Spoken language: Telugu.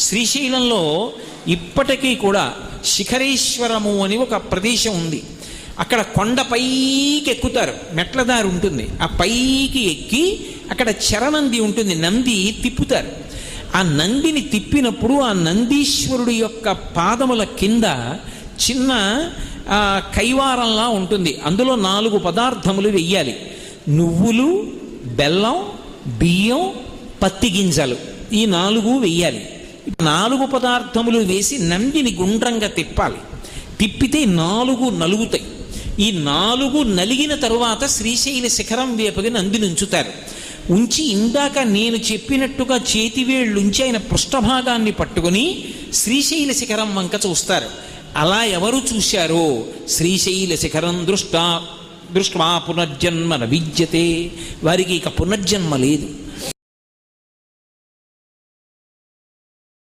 శ్రీశైలంలో ఇప్పటికీ కూడా శిఖరేశ్వరము అని ఒక ప్రదేశం ఉంది. అక్కడ కొండ పైకి ఎక్కుతారు, మెట్ల దారి ఉంటుంది. ఆ పైకి ఎక్కి అక్కడ చరనంది ఉంటుంది, నంది తిప్పుతారు. ఆ నందిని తిప్పినప్పుడు ఆ నందీశ్వరుడి యొక్క పాదముల కింద చిన్న కైవారంలా ఉంటుంది. అందులో 4 పదార్థములు వెయ్యాలి: నువ్వులు, బెల్లం, బియ్యం, పత్తి గింజలు. ఈ 4 వెయ్యాలి. 4 పదార్థములు వేసి నందిని గుండ్రంగా తిప్పాలి. తిప్పితే 4 నలుగుతాయి. ఈ 4 నలిగిన తరువాత శ్రీశైల శిఖరం వేపకి నందిని ఉంచుతారు. ఉంచి ఇందాక నేను చెప్పినట్టుగా చేతివేళ్ళుంచి ఆయన పృష్ఠభాగాన్ని పట్టుకుని శ్రీశైల శిఖరం వంక చూస్తారు. అలా ఎవరు చూశారో శ్రీశైల శిఖరం దృష్టా పునర్జన్మ న విద్యతే, వారికి ఇక పునర్జన్మ లేదు.